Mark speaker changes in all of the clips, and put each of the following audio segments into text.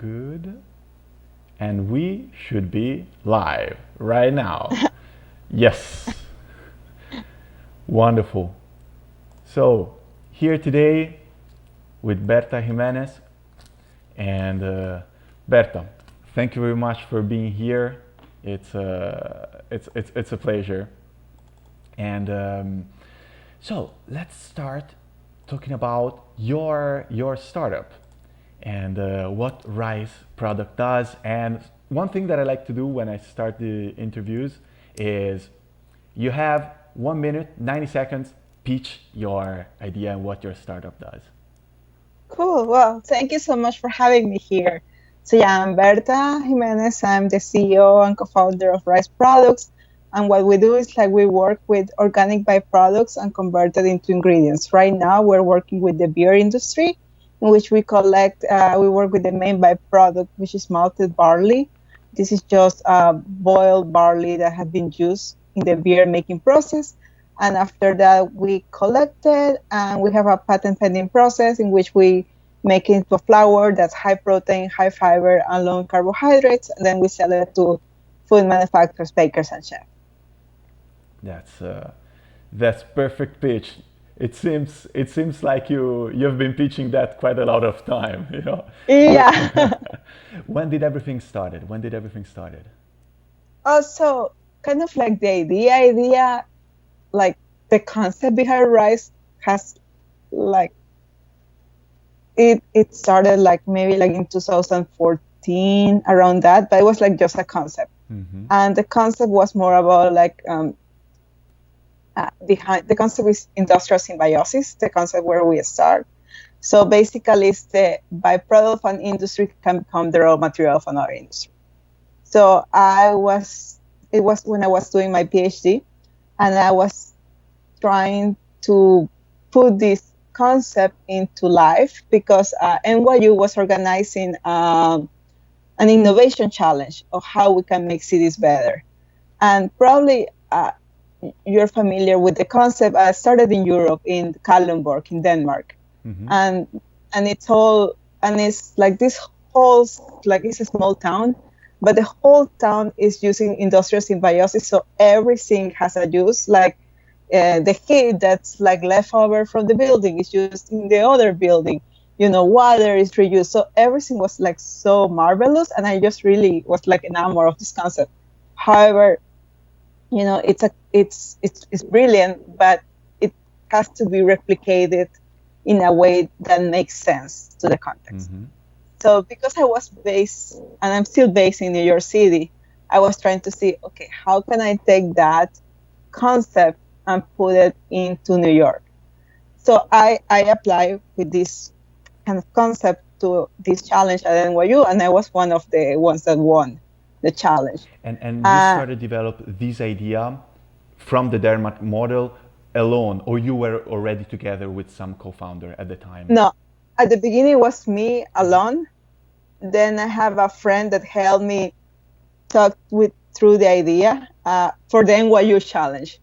Speaker 1: good. And we should be live right now. Yes. Wonderful. So, here today with Bertha Jimenez. And Bertha, thank you very much for being here. It's a pleasure. And so let's start talking about your startup and what rice product does. And one thing that I like to do when I start the interviews is you have 1 minute, 90 seconds, pitch your idea and what your startup does.
Speaker 2: Cool. Well, thank you so much for having me here. So yeah, I'm Bertha Jimenez. I'm the CEO and co-founder of Rice Products. And what we do is we work with organic byproducts and convert it into ingredients. Right now, we're working with the beer industry, in which we work with the main byproduct, which is malted barley. This is just boiled barley that has been used in the beer making process. And after that, we collect it, and we have a patent pending process in which we make it into a flour that's high protein, high fiber, and low in carbohydrates. And then we sell it to food manufacturers, bakers, and chefs.
Speaker 1: That's perfect pitch. It seems like you've been pitching that quite a lot of time, you know.
Speaker 2: Yeah.
Speaker 1: When did everything started?
Speaker 2: Also, kind of like the idea, like the concept behind rice has it started maybe in 2014, around that, but it was just a concept.
Speaker 1: Mm-hmm.
Speaker 2: And the concept was more about behind the concept is industrial symbiosis, the concept where we start. So basically it's the byproduct of an industry can become the raw material of another industry. So it was when I was doing my PhD, and I was trying to put this concept into life because NYU was organizing an innovation challenge of how we can make cities better. And probably you're familiar with the concept. I started in Europe, in Kalundborg, in Denmark.
Speaker 1: Mm-hmm.
Speaker 2: And it's this whole, it's a small town, but the whole town is using industrial symbiosis. So everything has a use, the heat that's left over from the building is used in the other building. Water is reused. So everything was so marvelous, and I just really was enamored of this concept. However, it's brilliant, but it has to be replicated in a way that makes sense to the context.
Speaker 1: Mm-hmm.
Speaker 2: So because I was based, and I'm still based in New York City, I was trying to see, okay, how can I take that concept and put it into New York? So I applied with this kind of concept to this challenge at NYU, and I was one of the ones that won the challenge.
Speaker 1: And you started to develop this idea from the Denmark model alone, or you were already together with some co-founder at the time?
Speaker 2: No, at the beginning it was me alone. Then I have a friend that helped me talk through the idea for the NYU challenge.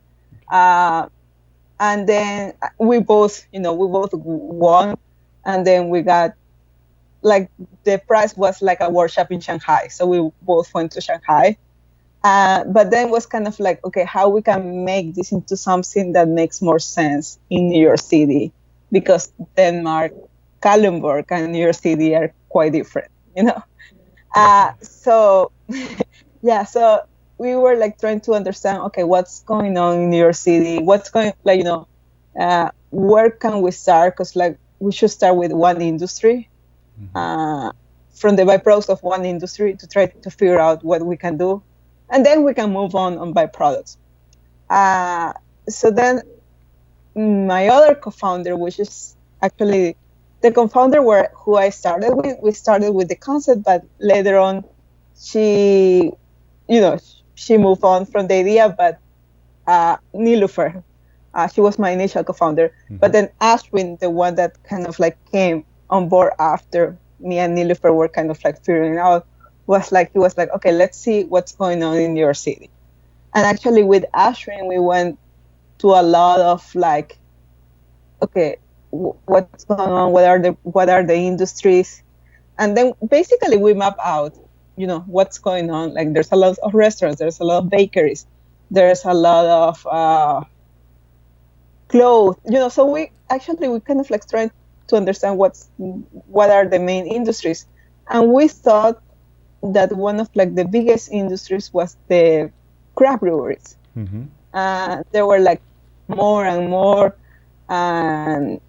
Speaker 2: And then we both won, and then we got the prize was a workshop in Shanghai. So we both went to Shanghai. But then was kind of okay, how we can make this into something that makes more sense in New York City, because Denmark, Kalundborg, and New York City are quite different, So yeah, so we were trying to understand, okay, what's going on in New York City? What's going, where can we start? Because we should start with one industry, from the byproducts of one industry to try to figure out what we can do. And then we can move on byproducts. So then my other co-founder, which is actually the co-founder who I started with, we started with the concept, but later on she moved on from the idea. But Nilufer, she was my initial co-founder. Mm-hmm. But then Ashwin, the one that kind of came on board after me and Nilufer were kind of figuring out, he was like, okay, let's see what's going on in your city. And actually with Ashwin, we went to a lot of okay, what's going on? What are the industries? And then basically we map out, what's going on. Like there's a lot of restaurants, there's a lot of bakeries, there's a lot of clothes, so we kind of like trying to understand what are the main industries. And we thought that one of like the biggest industries was the craft breweries. There were like more and more, and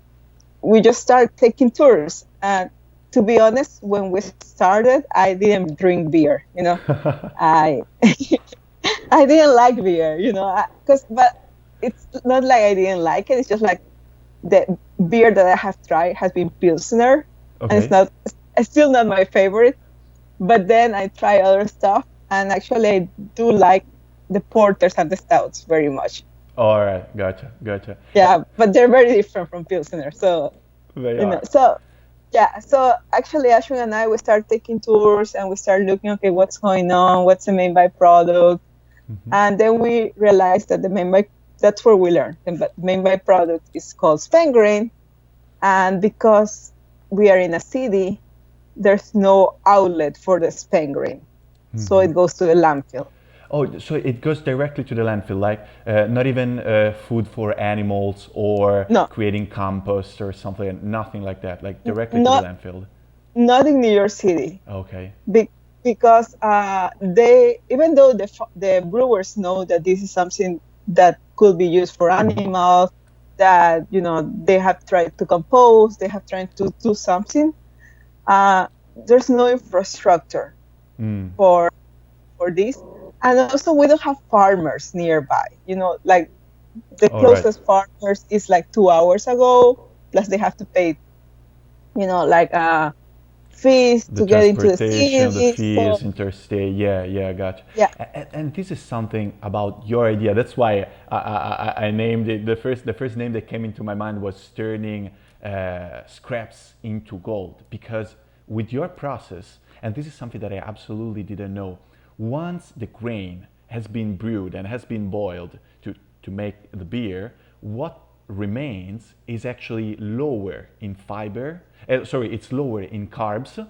Speaker 2: we just started taking tours. And to be honest, when we started, I didn't drink beer. I I didn't like beer. But it's not like I didn't like it. It's just like the beer that I have tried has been Pilsner, and it's still not my favorite. But then I try other stuff, and actually I do like the porters and the stouts very much.
Speaker 1: All right, gotcha.
Speaker 2: Yeah, but they're very different from Pilsner. So
Speaker 1: they are.
Speaker 2: So actually Ashwin and I, we start taking tours and we start looking, okay, what's going on, what's the main byproduct, and then we realized that that's where we learned. The main byproduct is called spent grain, and because we are in a city, there's no outlet for the spent grain, so it goes to the landfill.
Speaker 1: Oh, so it goes directly to the landfill, like not even food for animals or creating compost or something, nothing like that, like directly to the landfill.
Speaker 2: Not in New York City.
Speaker 1: Okay.
Speaker 2: Because even though the brewers know that this is something that could be used for animals, that they have tried to compose, they have tried to do something. There's no infrastructure for this. And also we don't have farmers nearby, like the closest farmers is like 2 hours ago, plus they have to pay, fees to get into the city.
Speaker 1: The fees, interstate, gotcha.
Speaker 2: Yeah.
Speaker 1: And this is something about your idea. That's why I named it, the first name that came into my mind was turning scraps into gold, because with your process, and this is something that I absolutely didn't know, once the grain has been brewed and has been boiled to make the beer, what remains is actually lower in fiber. It's lower in carbs,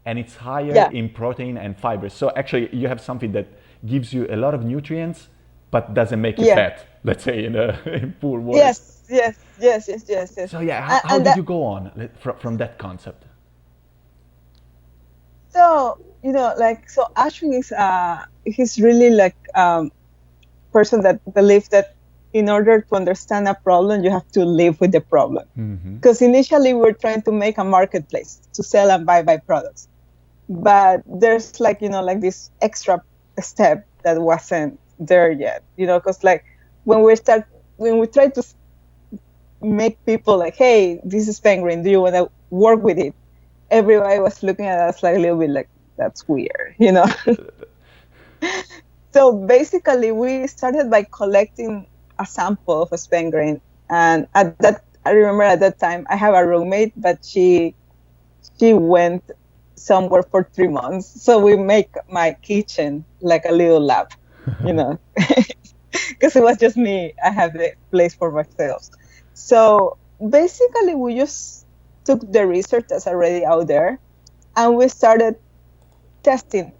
Speaker 1: and it's higher in protein and fiber. So actually, you have something that gives you a lot of nutrients, but doesn't make you fat. Let's say in poor words.
Speaker 2: Yes.
Speaker 1: So how did you go on from that concept?
Speaker 2: So Ashwin is he's really like person that believes that in order to understand a problem, you have to live with the problem. Because initially we were trying to make a marketplace to sell and buy byproducts, but there's like this extra step that wasn't there yet. Because like when we try to make people like, hey, this is spent grain, do you want to work with it? Everybody was looking at us like a little bit like, that's weird, So basically we started by collecting a sample of a spent grain. And I remember at that time, I have a roommate, but she went somewhere for 3 months. So we make my kitchen like a little lab, because it was just me. I have the place for myself. So basically we just took the research that's already out there, and we started testing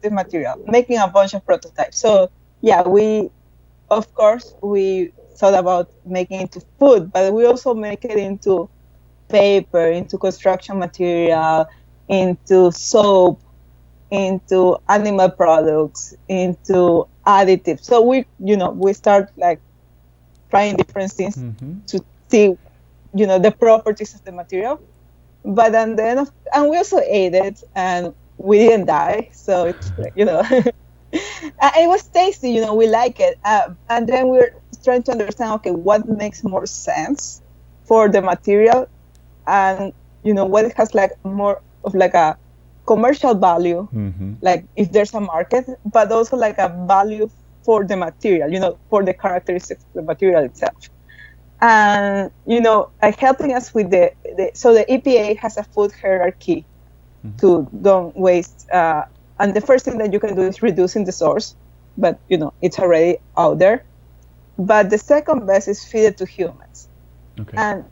Speaker 2: the material, making a bunch of prototypes. So we thought about making it into food, but we also make it into paper, into construction material, into soap, into animal products, into additives. So we start like trying different things to see the properties of the material. But then and we also ate it, and we didn't die. So it's it was tasty, we like it. And then we're trying to understand, okay, what makes more sense for the material, and what it has like more of like a commercial value, like if there's a market, but also like a value for the material, for the characteristics of the material itself. And like helping us with so the EPA has a food hierarchy to don't waste, and the first thing that you can do is reducing the source, but it's already out there. But the second best is feed it to humans. And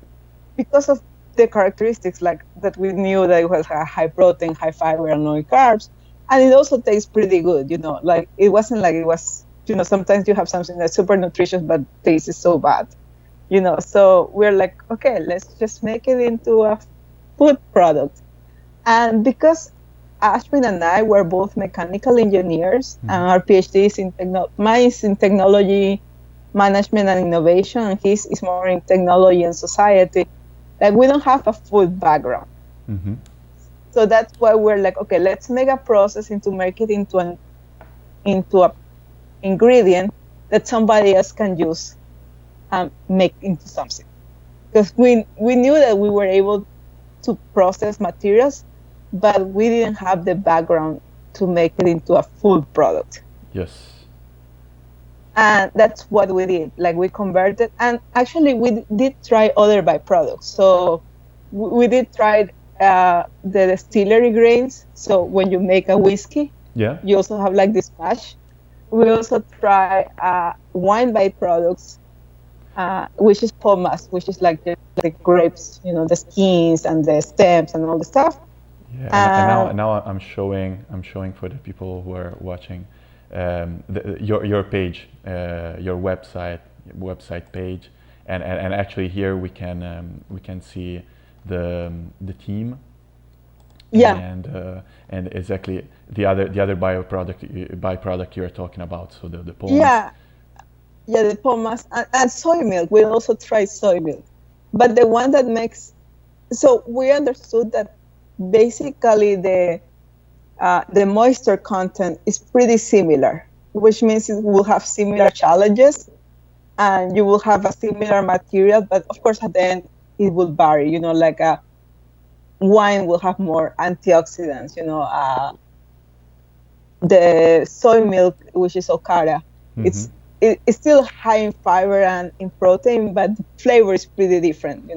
Speaker 2: because of the characteristics like that we knew that it was a high protein, high fiber, and low carbs, and it also tastes pretty good. Like it wasn't like it was. Sometimes you have something that's super nutritious but tastes so bad. So we're like, okay, let's just make it into a food product. And because Ashwin and I were both mechanical engineers, and our PhDs mine is in technology, management, and innovation, and his is more in technology and society. Like we don't have a food background. So that's why we're like, okay, let's make a process into make it into a ingredient that somebody else can use and make into something. Because we knew that we were able to process materials, but we didn't have the background to make it into a food product.
Speaker 1: Yes.
Speaker 2: And that's what we did. Like we converted, and actually we did try other byproducts. So we did try the distillery grains. So when you make a whiskey, you also have like this mash. We also try wine byproducts, which is pomace, which is like the grapes, the skins and the stems and all the stuff.
Speaker 1: Yeah, and now I'm showing for the people who are watching your page, your website page, and actually here we can see the team.
Speaker 2: Yeah.
Speaker 1: And exactly the other byproduct you're talking about. So the pomace.
Speaker 2: Yeah, the pomace and soy milk. We also try soy milk, but the one that makes. So we understood that basically the moisture content is pretty similar, which means it will have similar challenges, and you will have a similar material. But of course, at the end, it will vary. Like a wine will have more antioxidants. The soy milk, which is okara, it's still high in fiber and in protein, but the flavor is pretty different,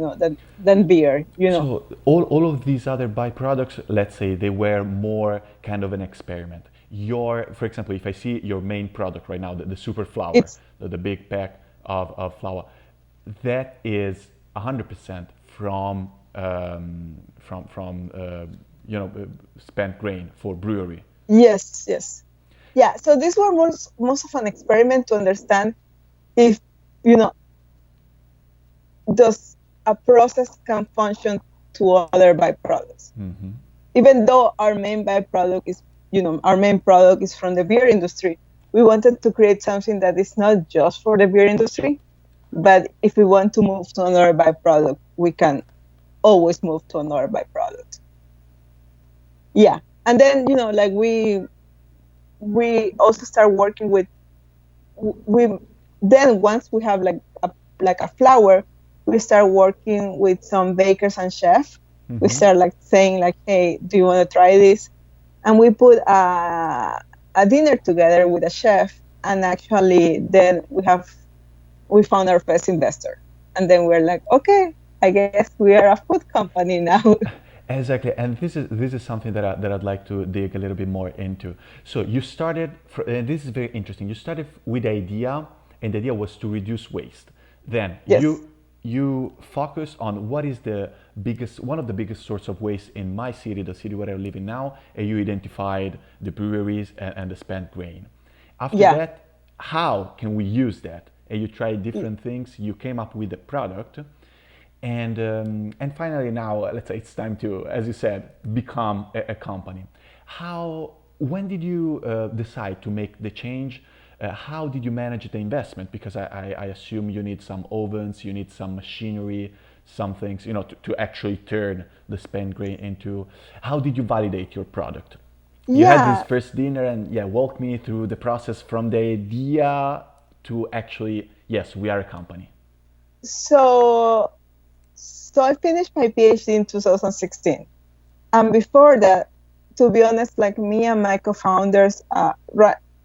Speaker 2: than beer,
Speaker 1: So all of these other byproducts, let's say they were more kind of an experiment. For example, if I see your main product right now, the super flour, the big pack of flour, that is 100% from spent grain for brewery.
Speaker 2: Yes. Yeah, so these were most of an experiment to understand if, does a process can function to other byproducts. Even though our main byproduct is from the beer industry, we wanted to create something that is not just for the beer industry, but if we want to move to another byproduct, we can always move to another byproduct. Yeah, and then, like we also start working with, then once we have like a flour, we start working with some bakers and chefs. We start like saying like, hey, do you want to try this? And we put a dinner together with a chef, and actually then we found our first investor, and then we're like, okay, I guess we are a food company now.
Speaker 1: Exactly, and this is something that I'd like to dig a little bit more into. So you started, and this is very interesting. You started with the idea, and the idea was to reduce waste. Then you focus on what is one of the biggest source of waste in my city, the city where I live in now, and you identified the breweries and the spent grain. After that, how can we use that? And you tried different things. You came up with a product. And finally now, let's say it's time to, as you said, become a company. When did you decide to make the change? How did you manage the investment? Because I assume you need some ovens, you need some machinery, some things, to actually turn the spent grain into. How did you validate your product? You had this first dinner, and walk me through the process from the idea to actually, yes, we are a company.
Speaker 2: So I finished my PhD in 2016. And before that, to be honest, like me and my co-founders, at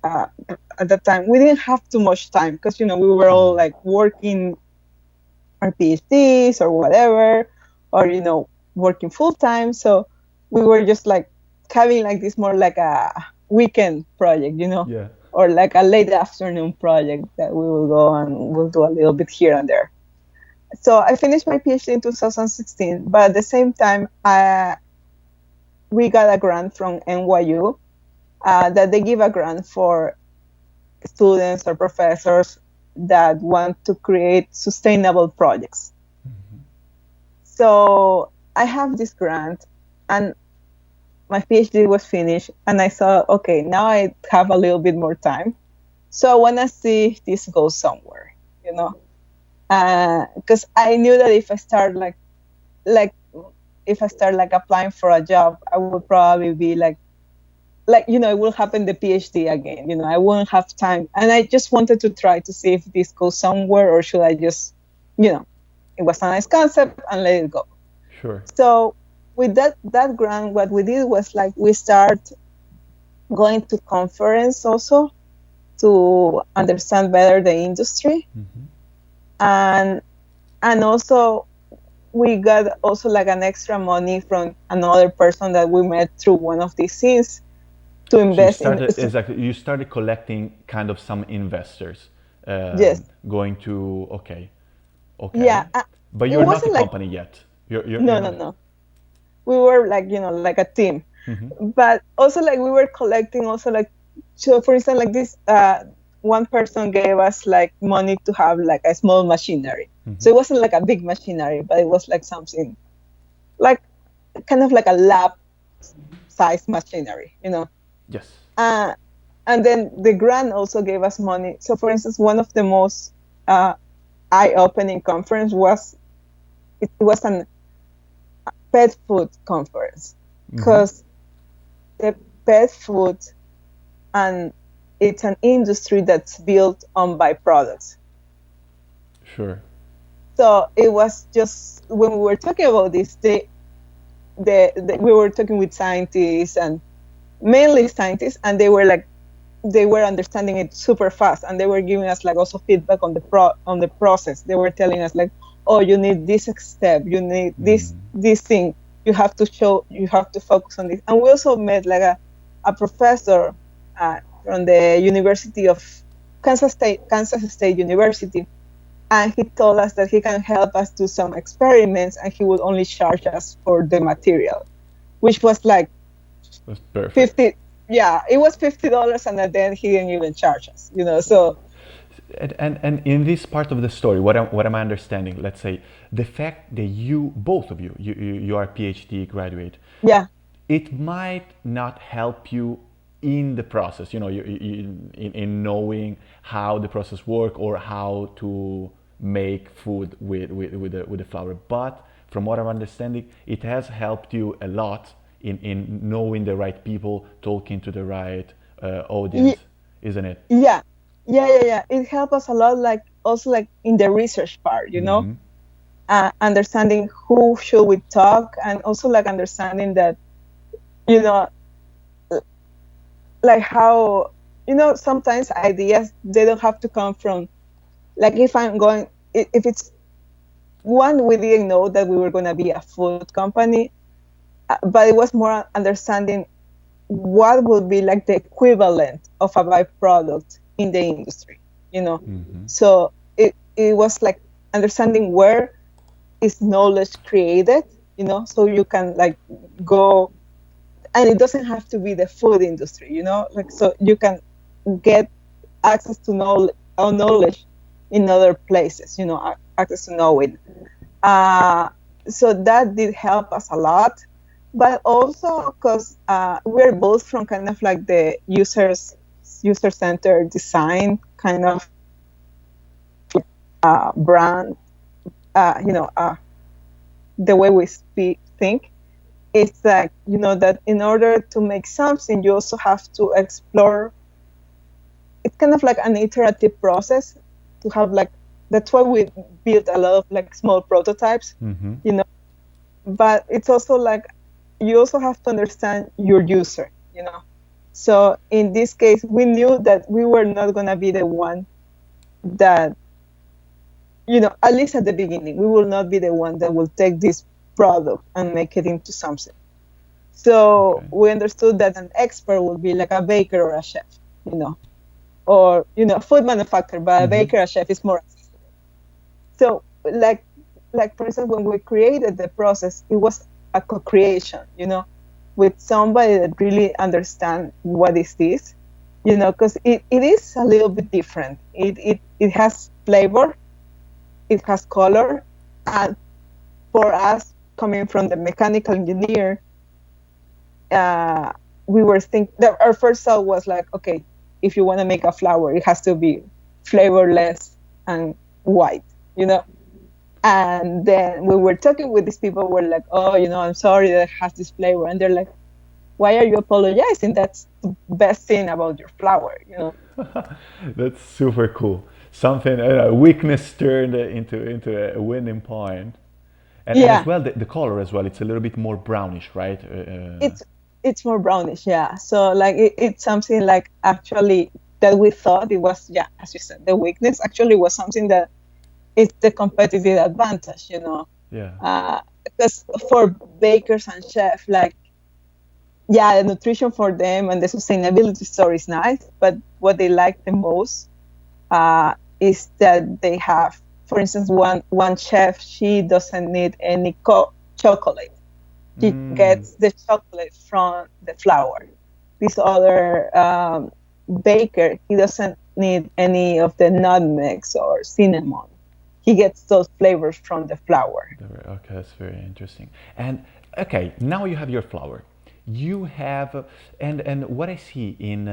Speaker 2: that time, we didn't have too much time because, we were all like working our PhDs or whatever, or, working full time. So we were just like having like this more like a weekend project, or like a late afternoon project that we will go and we'll do a little bit here and there. So I finished my PhD in 2016, but at the same time, we got a grant from NYU that they give a grant for students or professors that want to create sustainable projects. Mm-hmm. So I have this grant, and my PhD was finished, and I thought, okay, now I have a little bit more time. So I want to see if this goes somewhere, you know, because I knew that if I start if I start applying for a job, I would probably be it will happen the PhD again, I won't have time. And I just wanted to try to see if this goes somewhere, or should I just, it was a nice concept and let it go.
Speaker 1: Sure.
Speaker 2: So with that grant, what we did was we start going to conference also to understand better the industry. Mm-hmm. And also we got also an extra money from another person that we met through one of these scenes to invest
Speaker 1: You started collecting kind of some investors.
Speaker 2: Yes.
Speaker 1: Going to okay.
Speaker 2: Yeah.
Speaker 1: But you're not a company yet.
Speaker 2: No. We were like a team. Mm-hmm. But also we were collecting also so for instance this one person gave us money to have a small machinery. Mm-hmm. So it wasn't a big machinery, but it was something kind of a lab size machinery,
Speaker 1: Yes.
Speaker 2: And then the grant also gave us money. So for instance, one of the most eye-opening conference was an pet food conference, because the pet food, and it's an industry that's built on byproducts.
Speaker 1: Sure.
Speaker 2: So it was just, when we were talking about this, we were talking with scientists, and mainly scientists, and they were understanding it super fast, and they were giving us also feedback on the process. They were telling us oh, you need this step, you need this thing, you have to focus on this. And we also met a professor from the University of Kansas State University, and he told us that he can help us do some experiments, and he would only charge us for the material, which was
Speaker 1: that's perfect.
Speaker 2: $50. Yeah, it was $50, and then he didn't even charge us, so.
Speaker 1: And in this part of the story, what am I understanding? Let's say the fact that both of you are a PhD graduate.
Speaker 2: Yeah.
Speaker 1: It might not help you in the process, in knowing how the process works or how to make food with the flour. But from what I'm understanding, it has helped you a lot in knowing the right people, talking to the right audience, isn't it?
Speaker 2: Yeah. It helped us a lot, also in the research part, understanding who should we talk, and also understanding that, how, sometimes ideas, they don't have to come from, if it's one, we didn't know that we were going to be a food company, but it was more understanding what would be the equivalent of a byproduct in the industry, So it was understanding where is knowledge created, so you can go, and it doesn't have to be the food industry, so you can get access to knowledge in other places, access to knowing. So that did help us a lot, but also because we're both from kind of the user-centered design kind of brand, the way we think. It's that in order to make something, you also have to explore. It's kind of an iterative process to have that's why we build a lot of small prototypes, but it's also you also have to understand your user, So in this case, we knew that we were not going to be the one that, at least at the beginning, we will not be the one that will take this product and make it into something. So we understood that an expert would be a baker or a chef, or, a food manufacturer, but a baker or a chef is more accessible. So like, for instance, when we created the process, it was a co-creation, with somebody that really understands what is this, because it is a little bit different. It has flavor, it has color, and for us, coming from the mechanical engineer, we were thinking that our first thought was like, okay, if you want to make a flower, it has to be flavorless and white, And then we were talking with these people, we're like, oh, I'm sorry that it has this flavor. And they're like, why are you apologizing? That's the best thing about your flower,
Speaker 1: That's super cool. Something, a weakness turned into a winning point. And as
Speaker 2: Yeah,
Speaker 1: well, the color as well, it's a little bit more brownish, right?
Speaker 2: it's more brownish, yeah. So like it's something like actually that we thought it was, yeah, as you said, the weakness actually was something that is the competitive advantage,
Speaker 1: Yeah.
Speaker 2: because for bakers and chefs, like, yeah, the nutrition for them and the sustainability story is nice, but what they like the most is that they have, for instance, one chef, she doesn't need any chocolate. She gets the chocolate from the flour. This other baker, he doesn't need any of the nutmegs or cinnamon. He gets those flavors from the flour.
Speaker 1: Okay, that's very interesting. And okay, now you have your flour. You have, and what I see in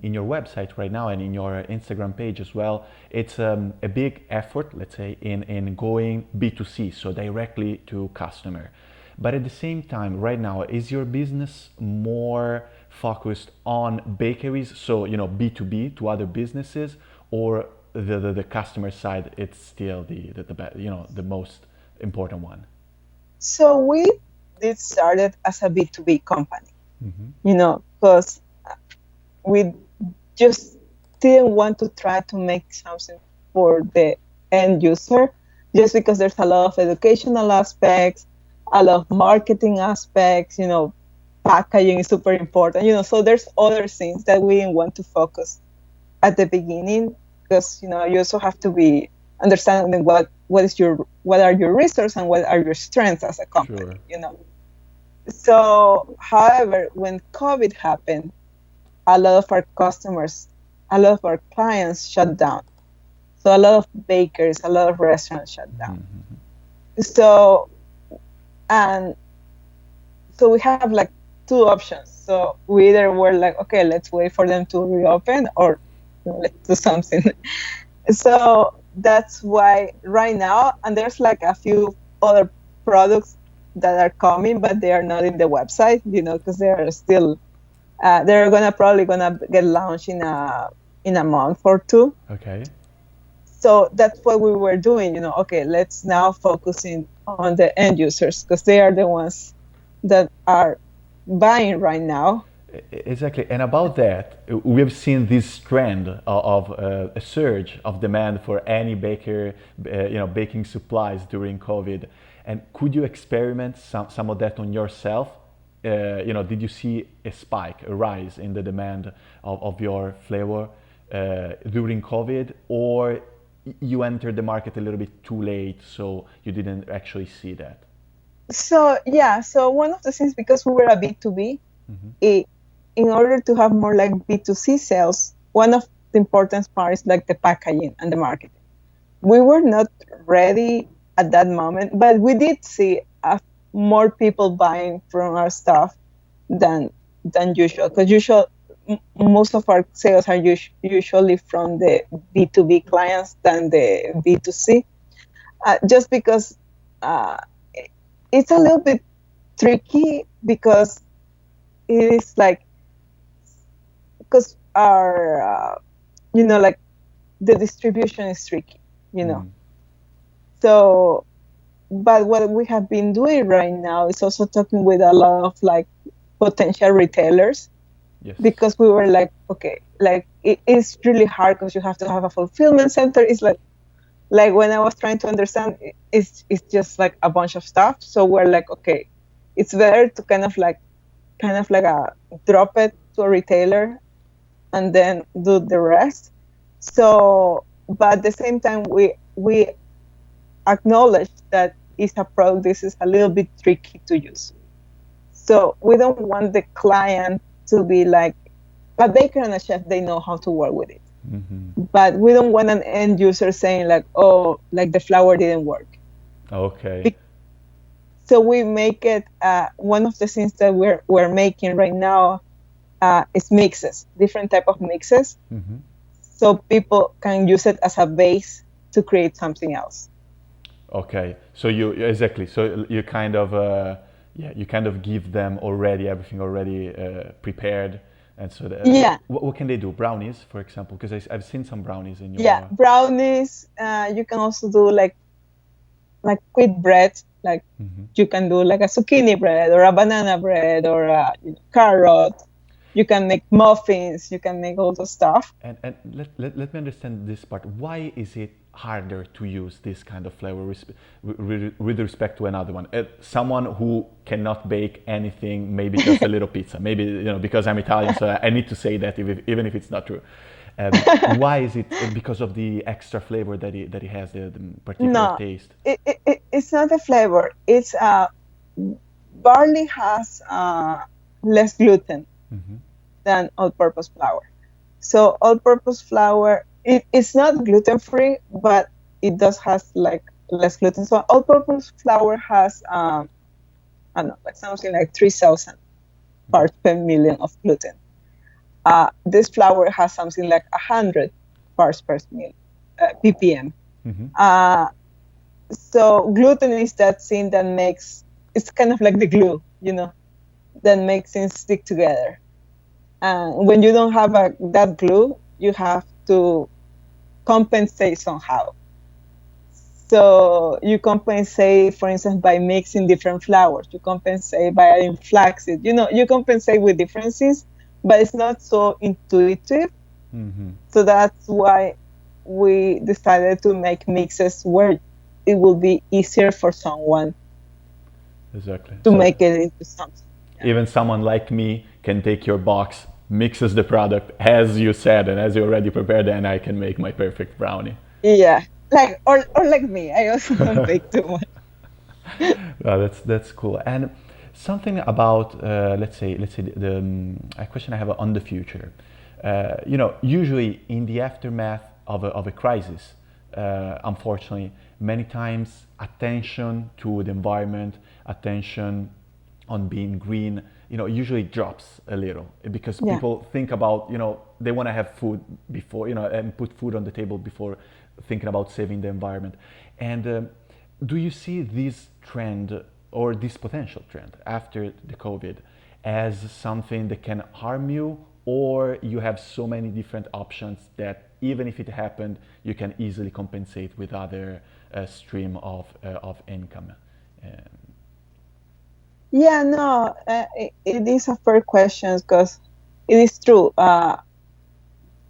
Speaker 1: your website right now and in your Instagram page as well, it's a big effort, let's say, in going B2C, so directly to customer. But at the same time, right now, is your business more focused on bakeries, so B2B to other businesses, or the customer side? It's still the most important one.
Speaker 2: So we did started as a B2B company, because we just didn't want to try to make something for the end user, just because there's a lot of educational aspects, a lot of marketing aspects, packaging is super important, so there's other things that we didn't want to focus at the beginning, because, you also have to be understanding what are your resources and what are your strengths as a company,
Speaker 1: Sure.
Speaker 2: So, however, when COVID happened, a lot of our customers, a lot of our clients shut down. So a lot of bakers, a lot of restaurants shut down. So, and so we have like two options. So we either were like, okay, let's wait for them to reopen, or let's do something. So that's why right now, and there's like a few other products that are coming, but they are not in the website, because they are still, they're probably gonna get launched in a month or two.
Speaker 1: Okay.
Speaker 2: So that's what we were doing, okay, let's now focusing on the end users, because they are the ones that are buying right now.
Speaker 1: Exactly, and about that, we've seen this trend of a surge of demand for any baker, baking supplies during COVID. And could you experiment some of that on yourself? Did you see a spike, a rise in the demand of your flavor during COVID, or you entered the market a little bit too late, so you didn't actually see that?
Speaker 2: So yeah, so one of the things, because we were a B2B, in order to have more like B2C sales, one of the important parts is like the packaging and the marketing. We were not ready at that moment, but we did see more people buying from our stuff than usual, because most of our sales are usually from the B2B clients than the B2C, just because it's a little bit tricky, because it is like, because our like the distribution is tricky, so, but what we have been doing right now is also talking with a lot of like potential retailers.
Speaker 1: Yes.
Speaker 2: Because we were like, okay, like it is really hard, because you have to have a fulfillment center. It's like when I was trying to understand, it's just like a bunch of stuff. So we're like, okay, it's better to kind of like drop it to a retailer and then do the rest. So, but at the same time, we acknowledge that it's a product this is a little bit tricky to use. So we don't want the client to be like, a baker and a chef, they know how to work with it.
Speaker 1: Mm-hmm.
Speaker 2: But we don't want an end user saying like, oh, like the flour didn't work.
Speaker 1: Okay.
Speaker 2: So we make it, one of the things that we're making right now is mixes, different type of mixes.
Speaker 1: Mm-hmm.
Speaker 2: So people can use it as a base to create something else.
Speaker 1: Okay. So you kind of you kind of give them already everything already prepared, and so what can they do? Brownies, for example, because I've seen some brownies in your.
Speaker 2: Yeah, brownies. You can also do like quick bread. Like
Speaker 1: Mm-hmm.
Speaker 2: you can do like a zucchini bread or a banana bread or a carrot. You can make muffins. You can make all the stuff.
Speaker 1: And let me understand this part. Why is it harder to use this kind of flavor with respect to another one? Someone who cannot bake anything, maybe just a little pizza. Maybe because I'm Italian, so I need to say that even if it's not true. Why is it because of the extra flavor that it has, the particular taste?
Speaker 2: It's not the flavor. It's barley has less gluten
Speaker 1: Mm-hmm.
Speaker 2: than all-purpose flour. So all-purpose flour, it's not gluten-free, but it does has like less gluten. So all-purpose flour has I don't know, like something like 3,000 parts per million of gluten. This flour has something like 100 parts per million, ppm.
Speaker 1: Mm-hmm.
Speaker 2: So gluten is that thing that makes, it's kind of like the glue, that makes things stick together. And when you don't have that glue, you have to compensate somehow. So you compensate, for instance, by mixing different flours. You compensate by adding flaxseed. You compensate with different things, but it's not so intuitive.
Speaker 1: Mm-hmm.
Speaker 2: So that's why we decided to make mixes where it will be easier for someone
Speaker 1: Exactly.
Speaker 2: to make it into something.
Speaker 1: Yeah. Even someone like me can take your box, mixes the product as you said, and as you already prepared, and I can make my perfect brownie.
Speaker 2: Yeah, or like me, I also don't bake too much.
Speaker 1: Well, that's cool. And something about let's say a question I have on the future. Usually in the aftermath of a crisis, unfortunately, many times attention to the environment, attention on being green, usually drops a little because people think about, they want to have food before, and put food on the table before thinking about saving the environment. And do you see this trend or this potential trend after the COVID as something that can harm you, or you have so many different options that even if it happened, you can easily compensate with other stream of income?
Speaker 2: Yeah, no, it is a fair question because it is true.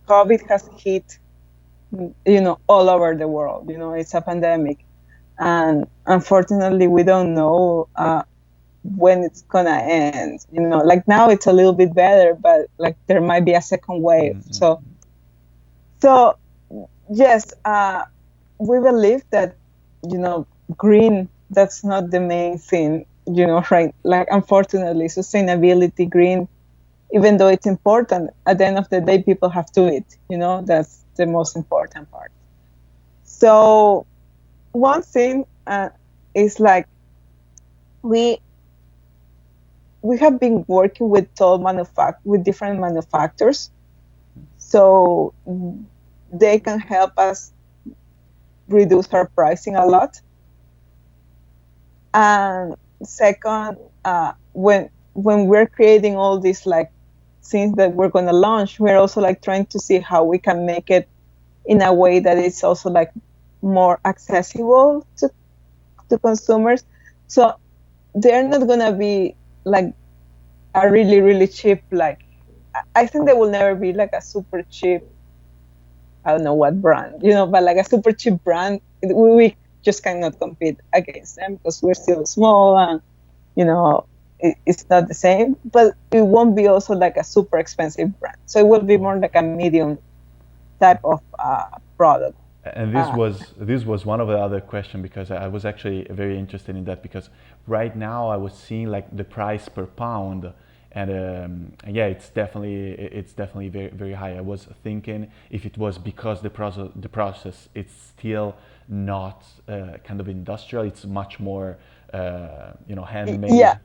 Speaker 2: COVID has hit, all over the world. It's a pandemic, and unfortunately, we don't know when it's gonna end. Like now it's a little bit better, but like there might be a second wave.
Speaker 1: Mm-hmm.
Speaker 2: So yes, we believe that green, that's not the main thing. Right? Like unfortunately, sustainability, green, even though it's important, at the end of the day, people have to eat. That's the most important part. So one thing is like we have been working with with different manufacturers, so they can help us reduce our pricing a lot. And second, when we're creating all these like things that we're going to launch, we're also like trying to see how we can make it in a way that it's also like more accessible to consumers. So they're not going to be like a really, really cheap, like, I think there will never be like a super cheap, I don't know what brand, but like a super cheap brand, we just cannot compete against them because we're still small and, it's not the same, but it won't be also like a super expensive brand. So it will be more like a medium type of product.
Speaker 1: And
Speaker 2: Uh,
Speaker 1: this was one of the other question because I was actually very interested in that because right now I was seeing like the price per pound, and yeah, it's definitely very very high. I was thinking if it was because the process it's still not kind of industrial, it's much more handmade.
Speaker 2: yeah,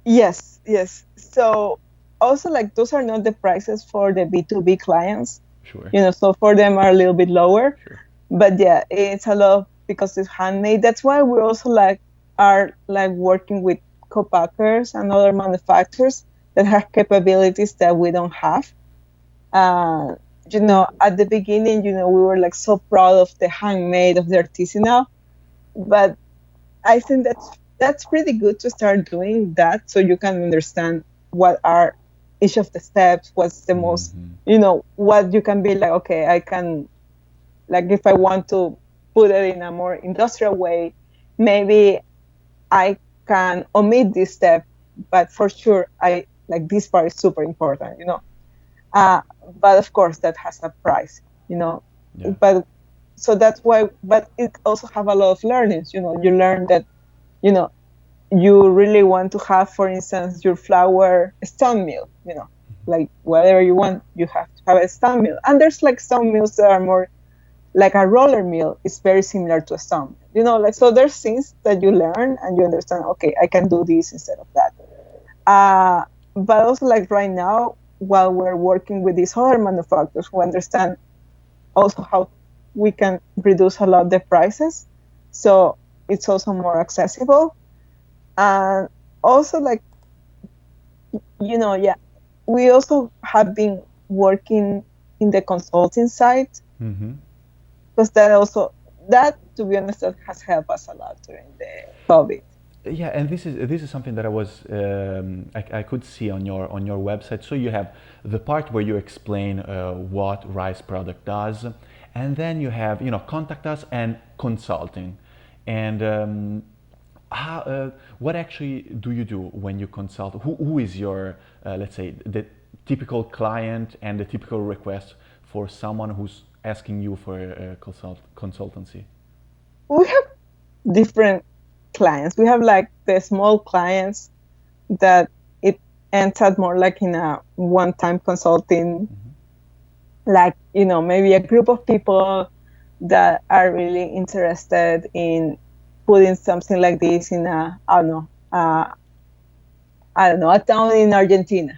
Speaker 2: yes, yes. So also like those are not the prices for the B2B clients,
Speaker 1: Sure,
Speaker 2: so for them are a little bit lower.
Speaker 1: sure.
Speaker 2: But yeah, it's a lot because it's handmade. That's why we also are working with co-packers and other manufacturers that have capabilities that we don't have. Uh, at the beginning, we were like so proud of the handmade, of the artisanal, but I think that's pretty good to start doing that so you can understand what are each of the steps, what's the most,
Speaker 1: Hmm.
Speaker 2: what you can be like, okay, I can, like if I want to put it in a more industrial way, maybe I can omit this step, but for sure I like this part is super important. Uh, but of course that has a price,
Speaker 1: Yeah.
Speaker 2: but so that's why, but it also have a lot of learnings. You learn that, you know, you really want to have, for instance, your flour stone mill, like whatever you want, you have to have a stone mill. And there's like stone mills that are more like a roller mill is very similar to a stone mill. So there's things that you learn and you understand, okay, I can do this instead of that. But also like right now, while we're working with these other manufacturers who understand also how we can reduce a lot the prices, so it's also more accessible. And also like, yeah, we also have been working in the consulting side,
Speaker 1: Hmm.
Speaker 2: because that to be honest, that has helped us a lot during the COVID.
Speaker 1: Yeah, and this is something that I could see on your website. So you have the part where you explain what Rice Product does, and then you have contact us and consulting, and what actually do you do when you consult? Who is your let's say the typical client and the typical request for someone who's asking you for a consultancy?
Speaker 2: We have different clients. We have like the small clients that it ends up more like in a one-time consulting, like maybe a group of people that are really interested in putting something like this in a, I don't know, a town in Argentina,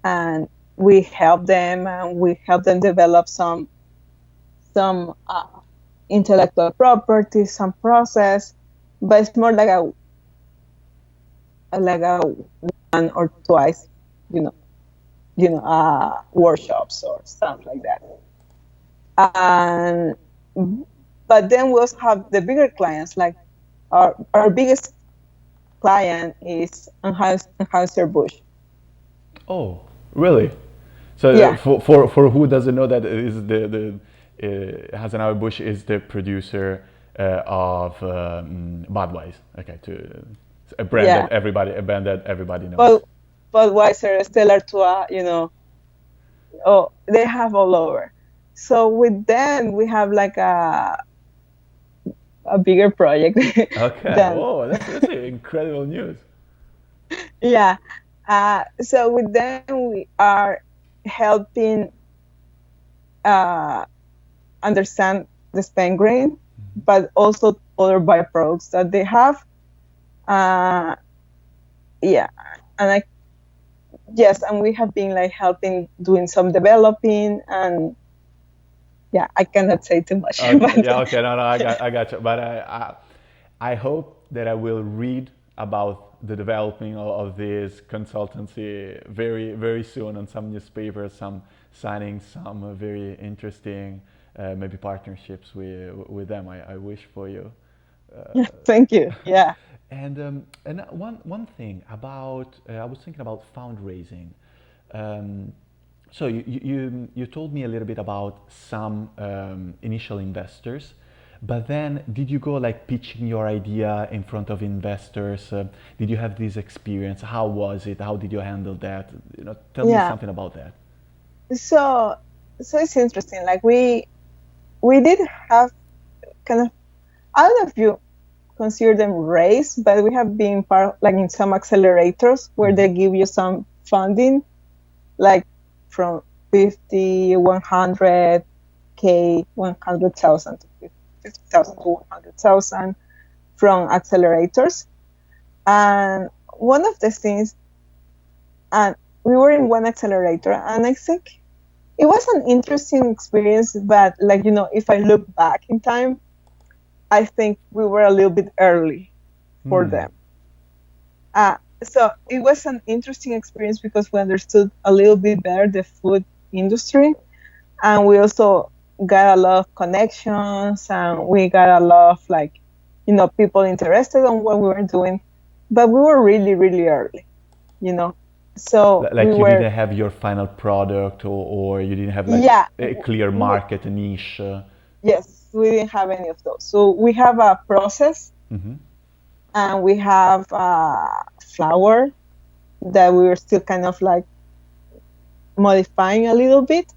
Speaker 2: and we help them, and we help them develop some intellectual property, some process, but it's more like a one or twice, you know, workshops or stuff like that. And but then we also have the bigger clients. Like our biggest client is Anheuser-Busch.
Speaker 1: Oh, really? So
Speaker 2: Yeah,
Speaker 1: for who doesn't know, that is the Hasenauer Busch is the producer of Budweiser. Okay, to
Speaker 2: yeah.
Speaker 1: a brand that everybody knows.
Speaker 2: But Budweiser, Stella Artois, oh, they have all over. So with them, we have like a bigger project
Speaker 1: Okay.
Speaker 2: than,
Speaker 1: Oh, that's incredible news.
Speaker 2: yeah. So with them, we are helping uh, understand the spent grain, but also other byproducts that they have. Uh, yeah, and yes, and we have been like helping doing some developing, and yeah, I cannot say too much.
Speaker 1: Okay,
Speaker 2: But
Speaker 1: yeah, okay, no, I got you. But I hope that I will read about the developing of this consultancy very, very soon on some newspapers, some signings, some very interesting maybe partnerships with them. I wish for you.
Speaker 2: thank you. Yeah.
Speaker 1: And one thing about I was thinking about fundraising. Um, so you told me a little bit about some initial investors, but then did you go like pitching your idea in front of investors? Did you have this experience? How was it? How did you handle that? Tell me
Speaker 2: Yeah.
Speaker 1: something about that.
Speaker 2: So it's interesting. Like we we did have kind of, I don't know if you consider them raise, but we have been part, like in some accelerators where they give you some funding, like from 50, 100K, 100,000 to 50,000 to 100,000 from accelerators. And one of the things, and we were in one accelerator, and I think it was an interesting experience, but like, if I look back in time, I think we were a little bit early for them. So it was an interesting experience because we understood a little bit better the food industry, and we also got a lot of connections, and we got a lot of people interested in what we were doing, but we were really, really early, So
Speaker 1: like you didn't have your final product, or you didn't have a clear market niche.
Speaker 2: Yes, we didn't have any of those. So we have a process, and we have flour that we were still kind of modifying a little bit.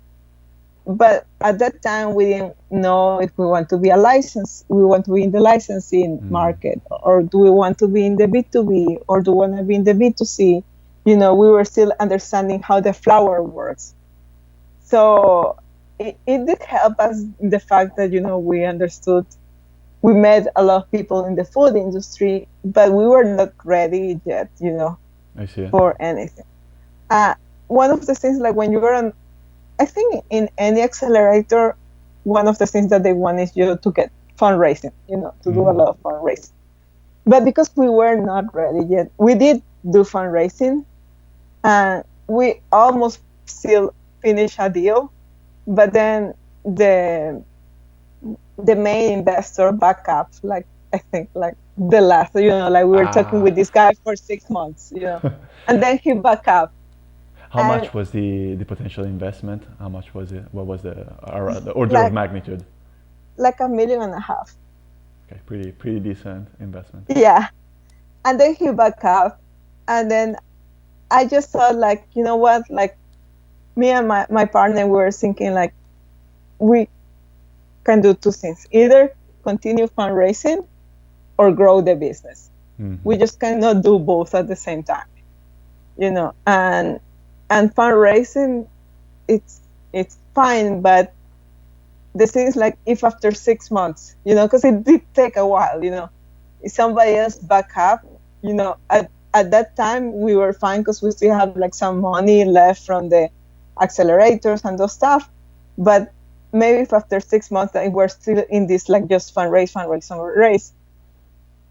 Speaker 2: But at that time, we didn't know if we want to be a license. We want to be in the licensing market, or do we want to be in the B2B, or do we want to be in the B2C? We were still understanding how the flour works. So it did help us in the fact that, we understood, we met a lot of people in the food industry, but we were not ready yet,
Speaker 1: I see.
Speaker 2: For anything. One of the things, when you were on, I think in any accelerator, one of the things that they want is you to get fundraising, to do a lot of fundraising. But because we were not ready yet, we did do fundraising, and we almost still finished a deal. But then the main investor back up, I think the last, we were talking with this guy for 6 months, and then he back up.
Speaker 1: How much was the potential investment? How much was it? What was the order of magnitude?
Speaker 2: $1.5 million.
Speaker 1: Okay, pretty decent investment.
Speaker 2: Yeah, and then he back up, and then I just thought, you know what, me and my partner were thinking we can do two things: either continue fundraising or grow the business. We just cannot do both at the same time, and fundraising, it's fine, but the thing is, if after 6 months, because it did take a while, if somebody else back up, at that time we were fine because we still have some money left from the accelerators and those stuff. But maybe if after 6 months we're still in this just fundraise,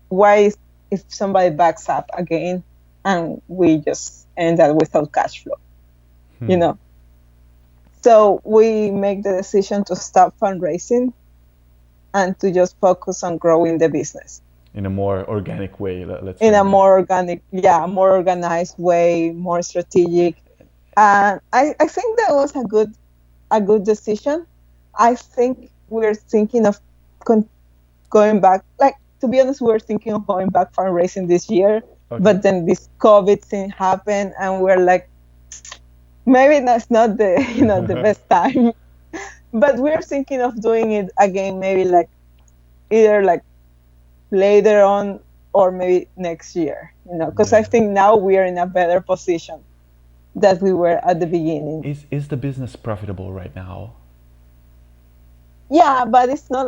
Speaker 2: why if somebody backs up again and we just end up without cash flow, So we make the decision to stop fundraising and to just focus on growing the business
Speaker 1: in a more organic way. Let's say.
Speaker 2: In a more organic, more organized way, more strategic. And I think that was a good decision. I think we're thinking of going back. To be honest, we're thinking of going back fundraising this year. Okay. But then this COVID thing happened, and we're maybe that's not the the best time. But we're thinking of doing it again, maybe either later on or maybe next year. Because I think now we are in a better position that we were at the beginning.
Speaker 1: Is the business profitable right now?
Speaker 2: Yeah, but it's not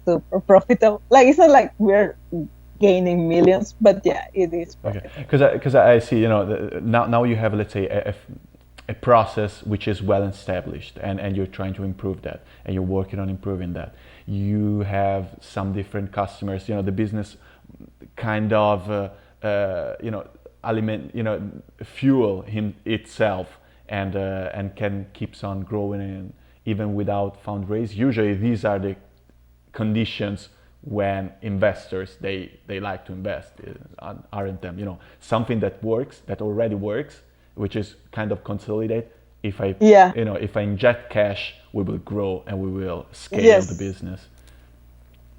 Speaker 2: super profitable. It's not we're gaining millions, but yeah, it is profitable.
Speaker 1: Okay, because I see, now you have, let's say, a process which is well established, and you're trying to improve that, and you're working on improving that. You have some different customers. The business kind of fuel itself, and can keeps on growing, and even without fundraise. Usually these are the conditions when investors they like to invest, aren't them? Something that works, that already works, which is kind of consolidate. If I inject cash, we will grow and we will scale the business.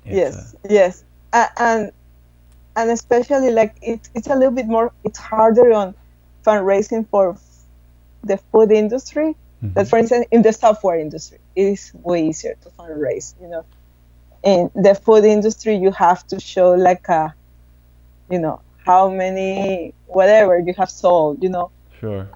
Speaker 2: Yes. And especially it's a little bit more, it's harder on fundraising for the food industry. That, for instance, in the software industry, it is way easier to fundraise. In the food industry, you have to show like how many whatever you have sold.
Speaker 1: Sure.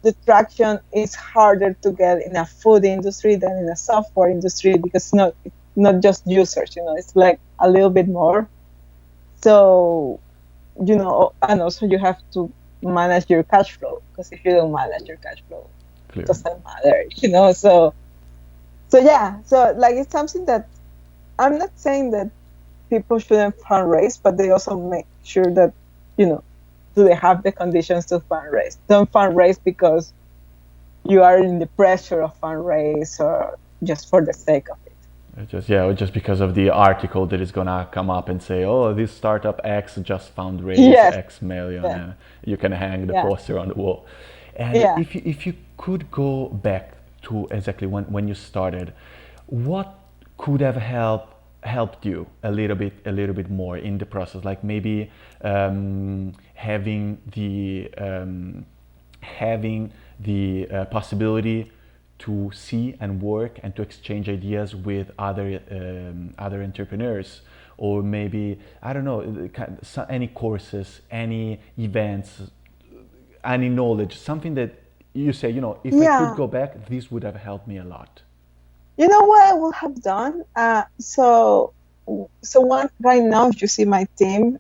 Speaker 2: The traction is harder to get in a food industry than in a software industry, because it's not just users. It's like a little bit more. So, and also you have to manage your cash flow, because if you don't manage your cash flow,
Speaker 1: Clear.
Speaker 2: it doesn't matter. So yeah, so like it's something that I'm not saying that people shouldn't fundraise, but they also make sure that, do they have the conditions to fundraise? Don't fundraise because you are in the pressure of fundraise or just for the sake of it.
Speaker 1: Just because of the article that is gonna come up and say, oh, this startup X just fundraised
Speaker 2: Yes.
Speaker 1: X million,
Speaker 2: Yeah.
Speaker 1: and you can hang the
Speaker 2: Yeah.
Speaker 1: poster on the wall. And
Speaker 2: Yeah.
Speaker 1: if you could go back to exactly when you started, what could have helped you a little bit more in the process? Like maybe having the possibility to see and work and to exchange ideas with other entrepreneurs, or maybe, I don't know, any courses, any events, any knowledge, something that you say, if I could go back, this would have helped me a lot.
Speaker 2: You know what I would have done? So one right now, if you see my team,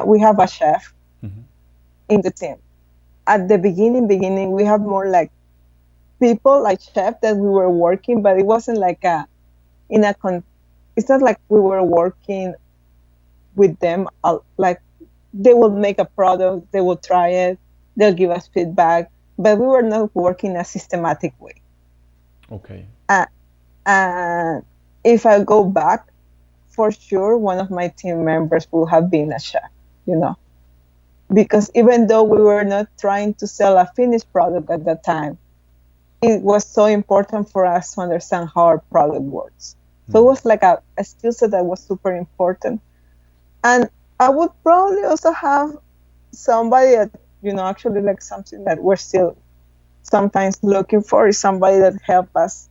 Speaker 2: we have a chef in the team. At the beginning, we have more like people like chef that we were working, but it wasn't like it's not like we were working with them. Like they will make a product, they will try it, they'll give us feedback, but we were not working a systematic way.
Speaker 1: Okay.
Speaker 2: And if I go back, for sure, one of my team members will have been a chef, because even though we were not trying to sell a finished product at that time, it was so important for us to understand how our product works. So it was like a skill set that was super important. And I would probably also have somebody that, actually like something that we're still sometimes looking for, is somebody that help us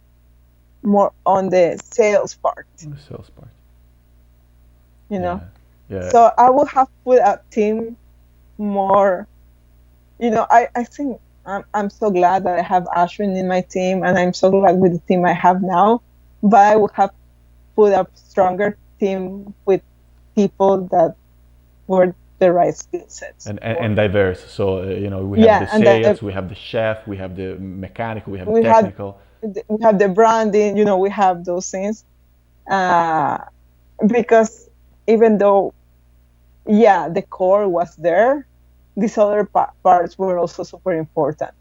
Speaker 2: more on the sales part.
Speaker 1: The sales part.
Speaker 2: Yeah. So I would have put a team more, I think I'm so glad that I have Ashwin in my team, and I'm so glad with the team I have now, but I would have put a stronger team with people that were the right skill sets.
Speaker 1: And diverse. So, we have the sales, we have the chef, we have the mechanical, we have the technical.
Speaker 2: We have the branding, we have those things. Because even though, the core was there, these other parts were also super important,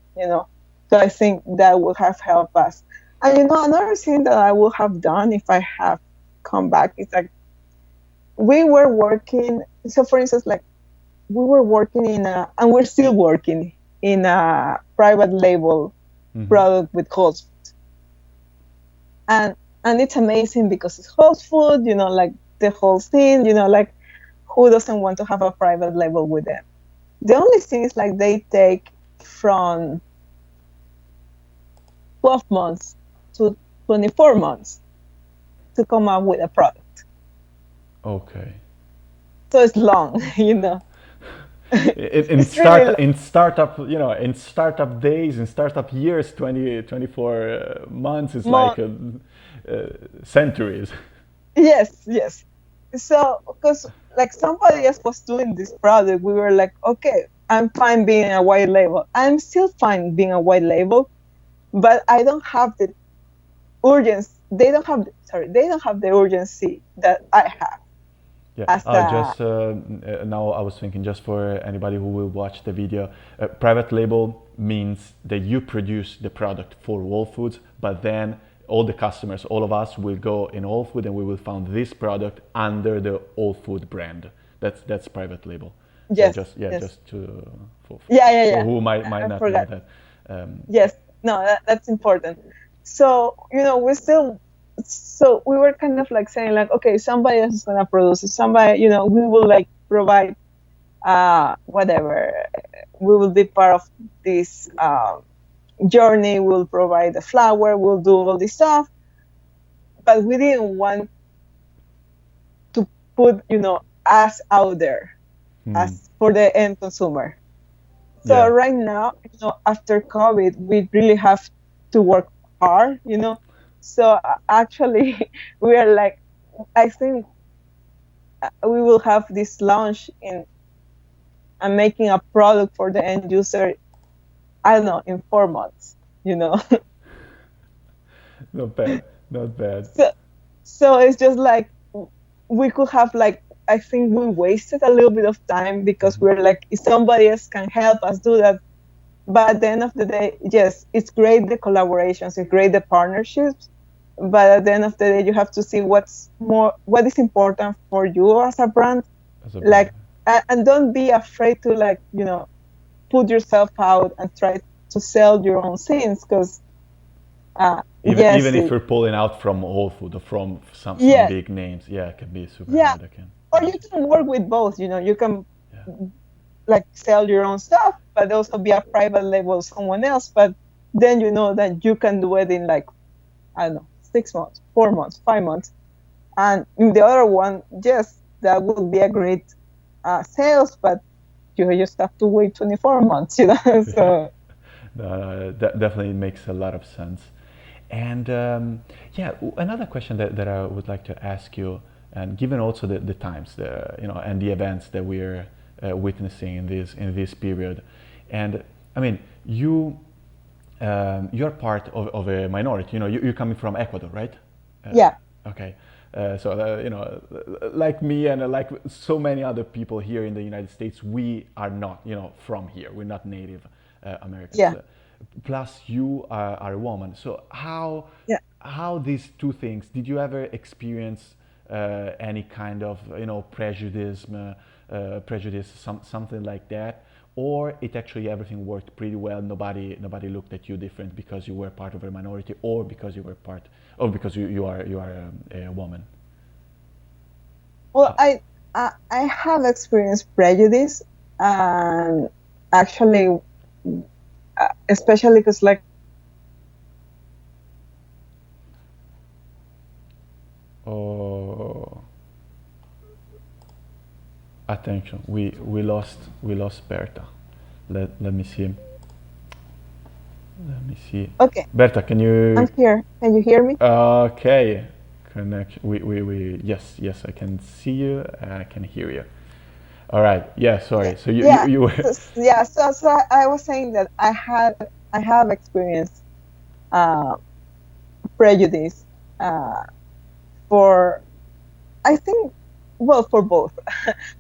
Speaker 2: So I think that would have helped us. And, another thing that I would have done if I have come back is like, we were working, so for instance, like we were working and we're still working in a private label product with Whole Foods. And it's amazing because it's Whole Food, like the whole thing, like who doesn't want to have a private label with them? The only thing is like they take from 12 months to 24 months to come up with a product.
Speaker 1: Okay.
Speaker 2: So it's long,
Speaker 1: In startup days, in startup years, 24 months is like centuries.
Speaker 2: Yes. So, because like somebody else was doing this product, we were like, okay, I'm fine being a white label. I'm still fine being a white label, but I don't have the urgency. They don't have the urgency that I have.
Speaker 1: Yeah. Now I was thinking, just for anybody who will watch the video, private label means that you produce the product for Whole Foods, but then all the customers, all of us, will go in Whole Food and we will find this product under the Whole Food brand. That's private label.
Speaker 2: Yes.
Speaker 1: So just to for who might not know that.
Speaker 2: Yes. No, that's important. So so we were kind of like saying like, okay, somebody else is gonna produce it. Somebody, we will like provide whatever. We will be part of this journey. We'll provide the flour. We'll do all this stuff. but we didn't want to put, us out there as for the end consumer. So
Speaker 1: Yeah.
Speaker 2: right now, after COVID, we really have to work hard, So actually, we are like, I think we will have this launch in and making a product for the end user, I don't know, in 4 months,
Speaker 1: Not bad. Not bad.
Speaker 2: So it's just like we could have like, I think we wasted a little bit of time because we're like, if somebody else can help us do that. But at the end of the day, yes, it's great the collaborations, it's great the partnerships. But at the end of the day, you have to see what is important for you as a brand.
Speaker 1: As a
Speaker 2: Like,
Speaker 1: brand.
Speaker 2: and don't be afraid to like, put yourself out and try to sell your own things, because
Speaker 1: Even if you're pulling out from Whole Food or from some big names, it can be super hard again.
Speaker 2: Or you can work with both, you can like sell your own stuff, but also be a private label someone else. But then you know that you can do it in like, I don't know, 6 months, 4 months, 5 months. And in the other one, yes, that would be a great sales, but you just have to wait 24 months, So
Speaker 1: that definitely makes a lot of sense. And another question that I would like to ask you, and given also the times, and the events that we're witnessing in this period, and I mean, you're part of a minority. You're coming from Ecuador, right?
Speaker 2: Yeah.
Speaker 1: Okay. So like me and like so many other people here in the United States, we are not, from here. We're not Native Americans.
Speaker 2: Yeah.
Speaker 1: Plus, you are a woman. So how these two things? Did you ever experience any kind of prejudice, something like that, or it actually everything worked pretty well? Nobody looked at you different because you were part of a minority, or because you were because you are a woman.
Speaker 2: Well, I have experienced prejudice, and actually, especially because like.
Speaker 1: Oh, attention! We lost Bertha. Let me see. Let me see.
Speaker 2: Okay.
Speaker 1: Bertha, can you?
Speaker 2: I'm here. Can you hear me?
Speaker 1: Okay. Connection. We yes, I can see you. I can hear you. All right. Yeah. Sorry. So you were.
Speaker 2: So I was saying that I have experienced prejudice for, I think, well, for both,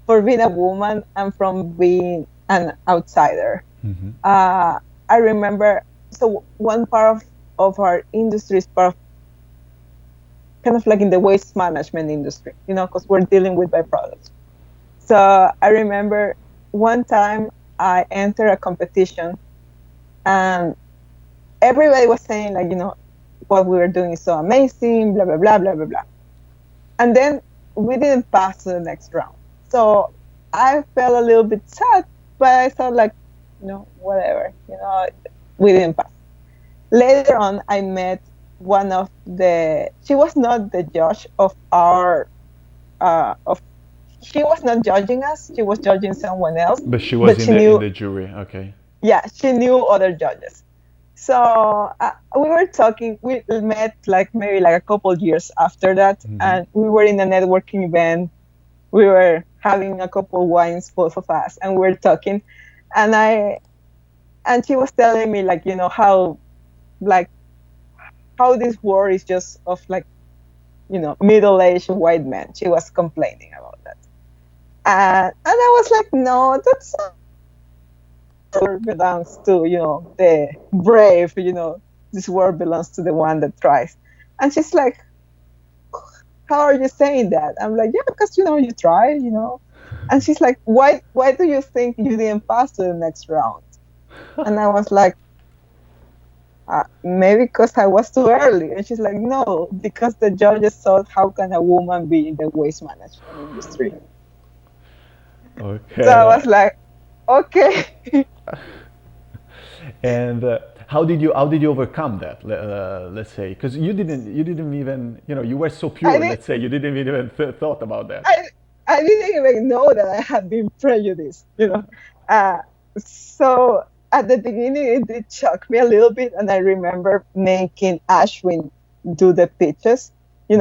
Speaker 2: for being a woman and from being an outsider.
Speaker 1: Mm-hmm.
Speaker 2: I remember, so one part of our industry is part of kind of like in the waste management industry, because we're dealing with byproducts. So I remember one time I entered a competition and everybody was saying like, what we were doing is so amazing, blah, blah, blah, blah, blah, blah. And then we didn't pass to the next round. So I felt a little bit sad, but I thought like, whatever, we didn't pass. Later on, I met one of she was not the judge of she was not judging us, she was judging someone else.
Speaker 1: But she was in the jury, okay.
Speaker 2: Yeah, she knew other judges. So we were talking, we met like maybe like a couple years after that, and we were in a networking event. We were having a couple wines, both of us, and we were talking. And she was telling me like, how this world is just of like, middle-aged white men. She was complaining about that. And I was like, no, that's not belongs to, the brave, this world belongs to the one that tries. And she's like, how are you saying that? I'm like, yeah, because, you try, And she's like, why do you think you didn't pass to the next round? And I was like, maybe because I was too early. And she's like, no, because the judges thought, how can a woman be in the waste management industry?
Speaker 1: Okay.
Speaker 2: So I was like, okay.
Speaker 1: And how did you overcome that? Let's say, because you didn't even, you were so
Speaker 2: I
Speaker 1: pure.
Speaker 2: did
Speaker 1: Let's say you didn't even thought about that.
Speaker 2: I I didn't even know that I had been prejudiced. Uh, so at the beginning, it did shock me a little bit, and I remember making Ashwin do the pitches.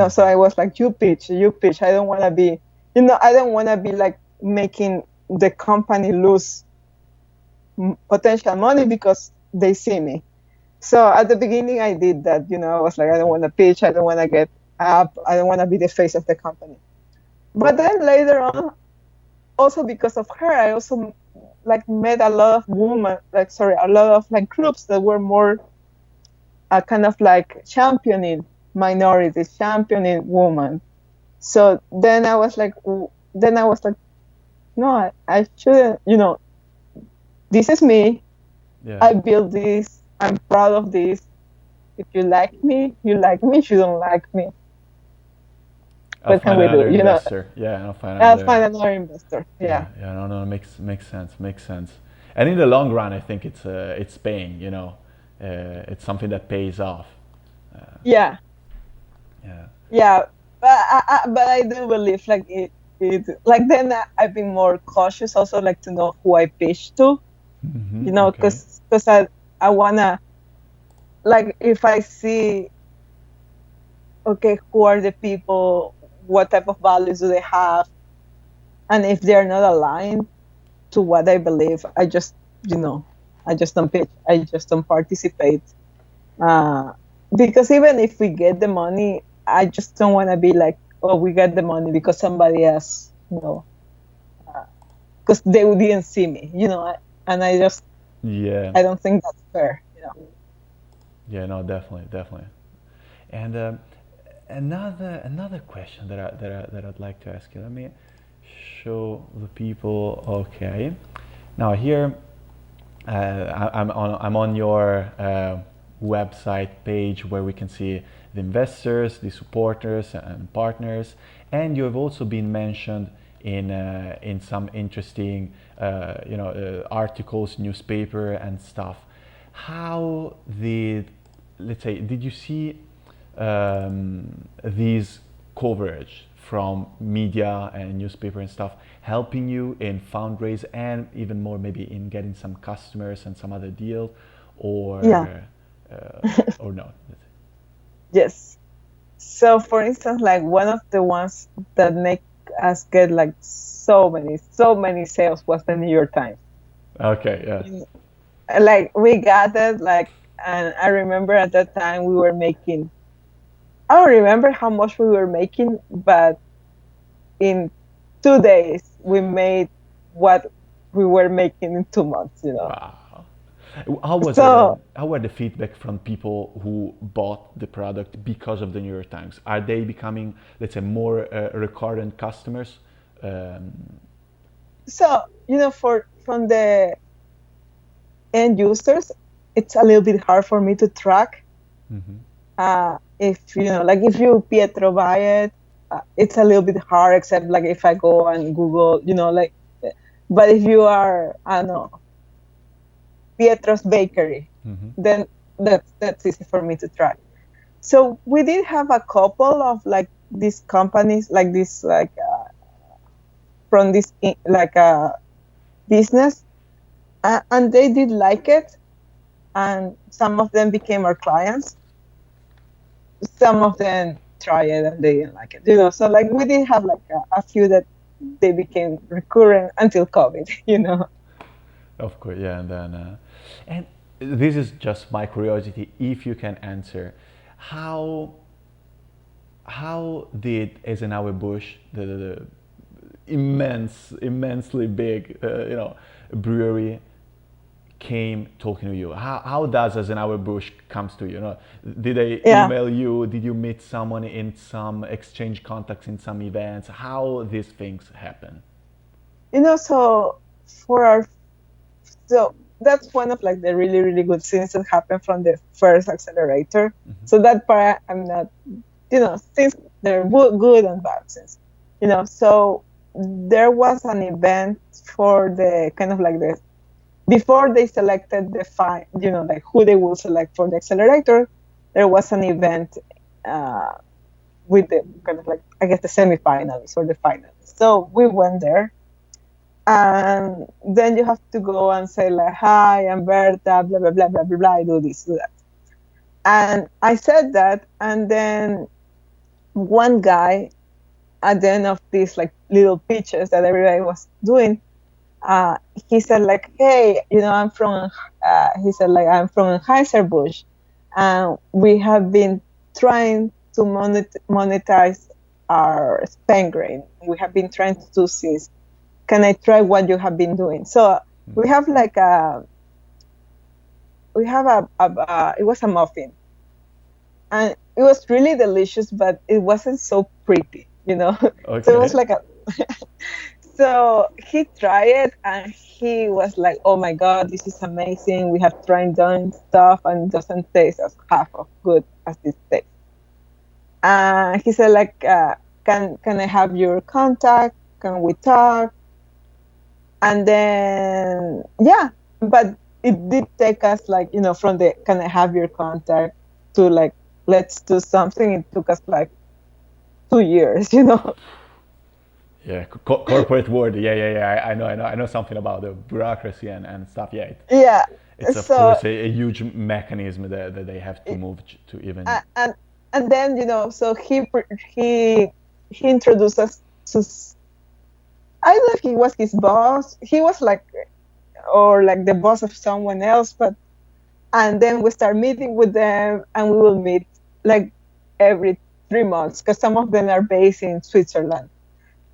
Speaker 2: So I was like, "You pitch, you pitch. I don't want to be, I don't want to be like making the company lose potential money because they see me." So at the beginning, I did that. I was like, I don't want to pitch. I don't want to get up. I don't want to be the face of the company. But then later on, also because of her, I also like met a lot of women, a lot of like groups that were more kind of like championing minorities, championing women. So then I was like, no, I shouldn't. This is me.
Speaker 1: Yeah.
Speaker 2: I built this. I'm proud of this. If you like me, you like me. If you don't like me,
Speaker 1: I'll
Speaker 2: what can
Speaker 1: find
Speaker 2: we do?
Speaker 1: another investor. Yeah, I'll find
Speaker 2: I'll
Speaker 1: another.
Speaker 2: find another investor.
Speaker 1: Yeah,
Speaker 2: Yeah.
Speaker 1: yeah, no, makes sense, makes sense. And in the long run, I think it's paying. It's something that pays off.
Speaker 2: Yeah.
Speaker 1: Yeah.
Speaker 2: Yeah. But I do believe like like then I've been more cautious also like to know who I pitch to,
Speaker 1: Okay.
Speaker 2: because I wanna, like, if I see, okay, who are the people, what type of values do they have, and if they're not aligned to what I believe, I just don't pitch. I just don't participate. Because even if we get the money, I just don't want to be like, oh, we got the money because somebody else, because they didn't see me, and
Speaker 1: Yeah.
Speaker 2: I don't think that's fair.
Speaker 1: Yeah. No. Definitely. Definitely. And another question that I'd like to ask you. Let me show the people. Okay. Now here, I'm on your website page where we can see the investors, the supporters, and partners, and you have also been mentioned in some interesting articles, newspaper, and stuff. How did you see these coverage from media and newspaper and stuff helping you in fundraise and even more maybe in getting some customers and some other deal, or
Speaker 2: Yeah.
Speaker 1: or not?
Speaker 2: Yes. So, for instance, like one of the ones that make us get like so many sales was the New York Times.
Speaker 1: Okay, yeah.
Speaker 2: Like we got it, like, and I remember at that time we were making. I don't remember how much we were making, but in 2 days we made what we were making in 2 months.
Speaker 1: Wow. How were the feedback from people who bought the product because of the New York Times? Are they becoming, let's say, more recurrent customers?
Speaker 2: So, from the end users, it's a little bit hard for me to track. If if you Pietro buy it, it's a little bit hard. Except like if I go and Google, but if you are, I don't know, Pietro's bakery, then that's easy for me to track. So we did have a couple of like these companies, like this, like from this business, and they did like it, and some of them became our clients. Some of them tried it and they didn't like it. So like we did have like a few that they became recurrent until COVID.
Speaker 1: Of course, yeah, and then and this is just my curiosity. If you can answer, how did Eisenhower Busch, the immensely big, brewery, came talking to you? How does Eisenhower Busch comes to you? Did they email you? Did you meet someone in some exchange contacts in some events? How these things happen?
Speaker 2: So that's one of like the really, really good things that happened from the first accelerator. So that part I'm not, things they're good and bad things. So there was an event for the kind of like the before they selected like who they will select for the accelerator, there was an event with the kind of like, I guess, the semifinalists or the finalists. So we went there, and then you have to go and say like, "Hi, I'm Bertha, blah blah blah blah blah blah. I do this, do that." And I said that, and then one guy at the end of these like little pitches that everybody was doing, he said like, "Hey, I'm from," he said like, "I'm from Anheuser-Busch, and we have been trying to monetize our Spain grain. We have been trying to do this. Can I try what you have been doing?" So we have like it was a muffin, and it was really delicious, but it wasn't so pretty,
Speaker 1: Okay.
Speaker 2: So it was like so he tried it, and he was like, "Oh my God, this is amazing. We have tried doing stuff, and it doesn't taste as half of good as this tastes." He said like, can I have your contact? Can we talk? And then, yeah, but it did take us like, from the "can I have your contact" to like, let's do something. It took us like 2 years,
Speaker 1: Yeah, corporate world. Yeah. I know something about the bureaucracy and stuff. Yeah,
Speaker 2: Yeah.
Speaker 1: it's of course a huge mechanism that they have to move to even.
Speaker 2: And then, so he introduced us to, I don't know if he was his boss. He was like, or like the boss of someone else, and then we start meeting with them, and we will meet like every 3 months, because some of them are based in Switzerland.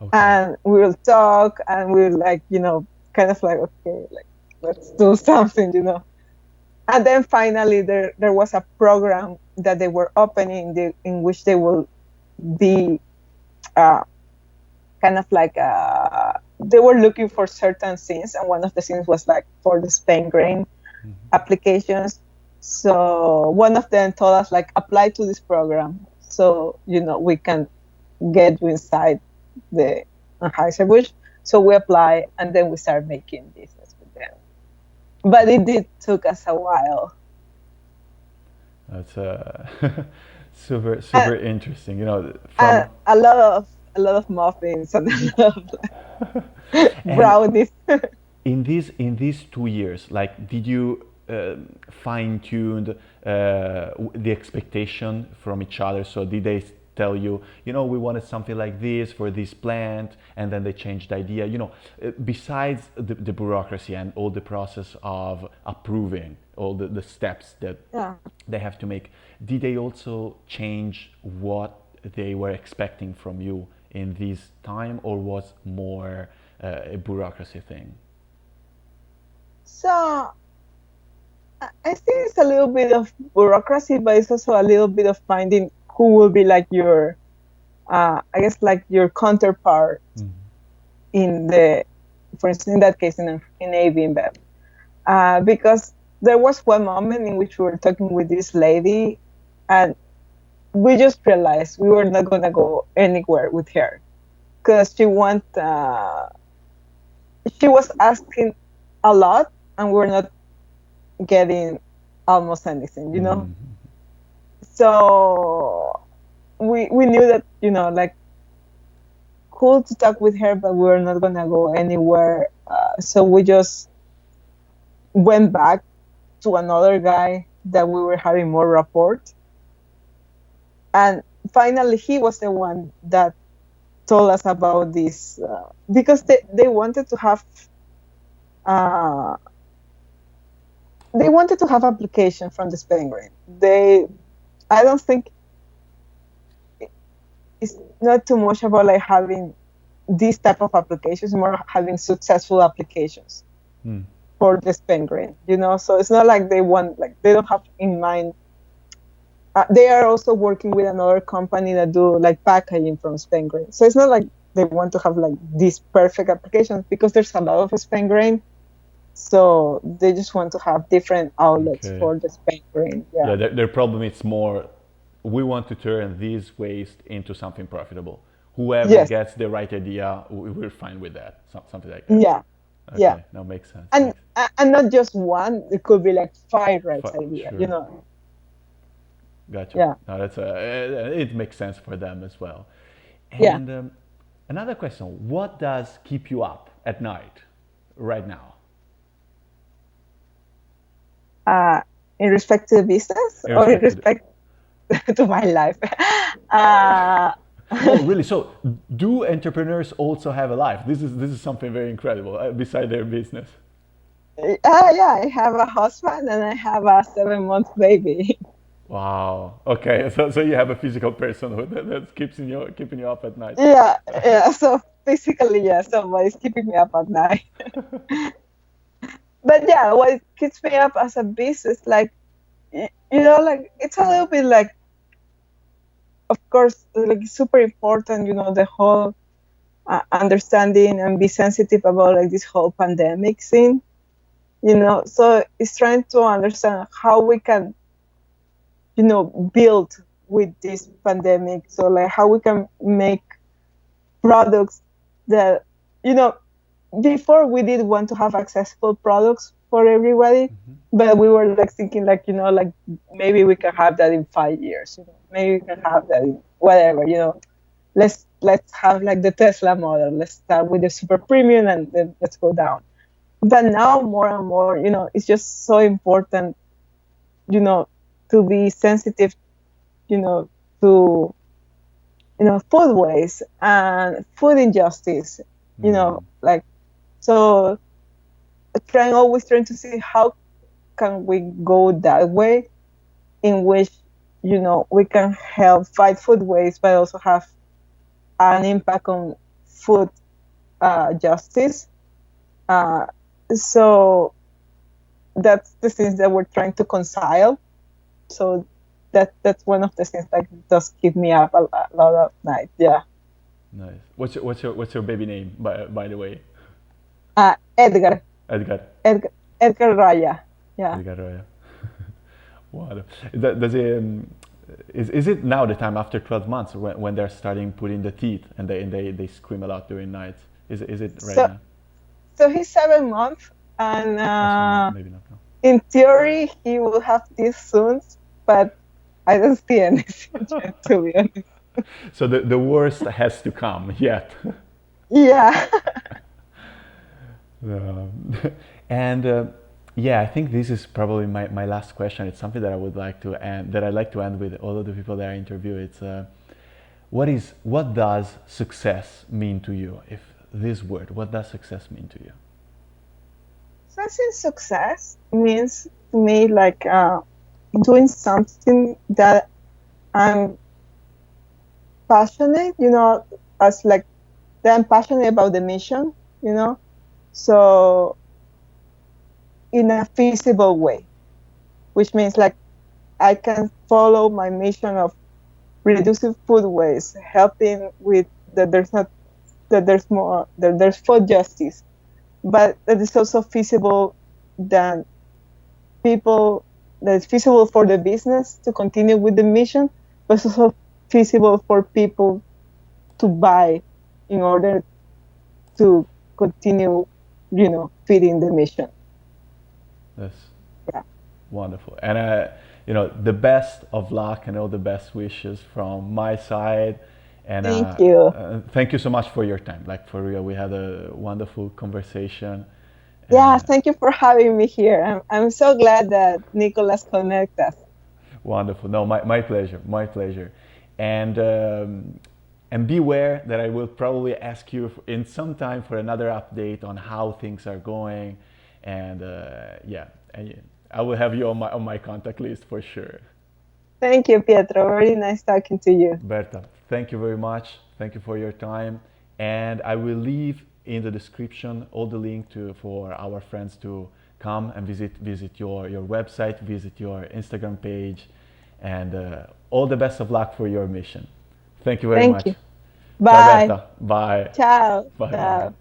Speaker 2: Okay. And we will talk, and we'll like, kind of like, okay, like, let's do something, And then finally there was a program that they were opening in which they will be kind of like they were looking for certain things, and one of the things was like for the Spain grain applications. So one of them told us like, apply to this program, so we can get you inside the Anheuser-Busch. So we apply, and then we start making business with them. But it took us a while.
Speaker 1: That's super interesting. From
Speaker 2: a lot of muffins and a lot of brownies.
Speaker 1: in these 2 years, like, did you fine-tuned the expectation from each other? So did they tell you, we wanted something like this for this plant, and then they changed the idea? Besides the bureaucracy and all the process of approving all the steps that they have to make, did they also change what they were expecting from you in this time, or was more a bureaucracy thing?
Speaker 2: So I think it's a little bit of bureaucracy, but it's also a little bit of finding who will be like your, I guess, like your counterpart in for instance, in that case, in AB InBev. Because there was one moment in which we were talking with this lady, and we just realized we were not going to go anywhere with her, because she was asking a lot, and we were not getting almost anything, So we knew that, like, cool to talk with her, but we were not going to go anywhere. So we just went back to another guy that we were having more rapport. And finally, he was the one that told us about this, because they wanted to have application from the Spain grain. I don't think it's not too much about like having this type of applications, more having successful applications for the Spain grain, So it's not like they don't have in mind. They are also working with another company that do like packaging from Spain grain. So it's not like they want to have like these perfect applications, because there's a lot of Spain grain. So they just want to have different outlets for the Spain grain.
Speaker 1: Yeah, their problem is more, we want to turn this waste into something profitable. Whoever gets the right idea, we're fine with that. Something like that.
Speaker 2: Yeah, Yeah.
Speaker 1: Okay, no, makes sense.
Speaker 2: And not just one, it could be like 5 rides a year,
Speaker 1: Sure, gotcha.
Speaker 2: Yeah.
Speaker 1: No, that's it makes sense for them as well.
Speaker 2: Yeah.
Speaker 1: And another question: what does keep you up at night right now?
Speaker 2: In respect to the business
Speaker 1: In
Speaker 2: or in
Speaker 1: respect to the,
Speaker 2: respect to my life? uh,
Speaker 1: oh, really? So, do entrepreneurs also have a life? This is something very incredible beside their business.
Speaker 2: yeah, I have a husband and I have a 7 month baby.
Speaker 1: Wow. Okay. So you have a physical person that keeping you up at night.
Speaker 2: Yeah, yeah. So physically, yeah, somebody's keeping me up at night. But yeah, what keeps me up as a business, like like it's a little bit like, of course, like super important. The whole understanding and be sensitive about like this whole pandemic thing. So it's trying to understand how we can, build with this pandemic. So like how we can make products that, before we did want to have accessible products for everybody, but we were like thinking like, like maybe we can have that in 5 years, maybe we can have that in whatever, let's have like the Tesla model. Let's start with the super premium and then let's go down. But now more and more, it's just so important, to be sensitive, to food waste and food injustice, like, so always trying to see how can we go that way in which, we can help fight food waste, but also have an impact on food justice. So that's the things that we're trying to reconcile. So that's one of the things that does keep me up a lot of night. Yeah.
Speaker 1: Nice. What's your baby name by the way?
Speaker 2: Edgar.
Speaker 1: Edgar.
Speaker 2: Edgar Raya. Yeah.
Speaker 1: Edgar Roya. Wow. Does it, is it now the time after 12 months when they're starting putting the teeth and they scream a lot during nights? Is it right now?
Speaker 2: So he's 7 months, and
Speaker 1: maybe not now.
Speaker 2: In theory he will have teeth soon, but I don't see anything to be honest.
Speaker 1: So the worst has to come yet.
Speaker 2: Yeah.
Speaker 1: And yeah, I think this is probably my last question. It's something that I like to end with all of the people that I interview. It's what does success mean to you? If this word, what does success mean to you?
Speaker 2: So I think success means to me like doing something that I'm passionate, as like that I'm passionate about the mission, so in a feasible way, which means like I can follow my mission of reducing food waste, helping with that there's food justice, but that is also feasible that it's feasible for the business to continue with the mission, but it's also feasible for people to buy in order to continue, feeding the mission.
Speaker 1: That's wonderful. And the best of luck and all the best wishes from my side. And
Speaker 2: thank you.
Speaker 1: Thank you so much for your time. Like for real, we had a wonderful conversation.
Speaker 2: Yeah, thank you for having me here. I'm so glad that Nicolas connected us.
Speaker 1: Wonderful. No, my pleasure. My pleasure. And beware that I will probably ask you in some time for another update on how things are going. And yeah, I will have you on my contact list for sure.
Speaker 2: Thank you, Pietro. Very nice talking to you.
Speaker 1: Bertha, thank you very much. Thank you for your time. And I will leave in the description all the link for our friends to come and visit your website, visit your Instagram page, and all the best of luck for your mission. Thank you very much.
Speaker 2: You.
Speaker 1: Bye.
Speaker 2: Bye.
Speaker 1: Ciao, Bertha. Bye.
Speaker 2: Ciao.
Speaker 1: Bye.
Speaker 2: Ciao.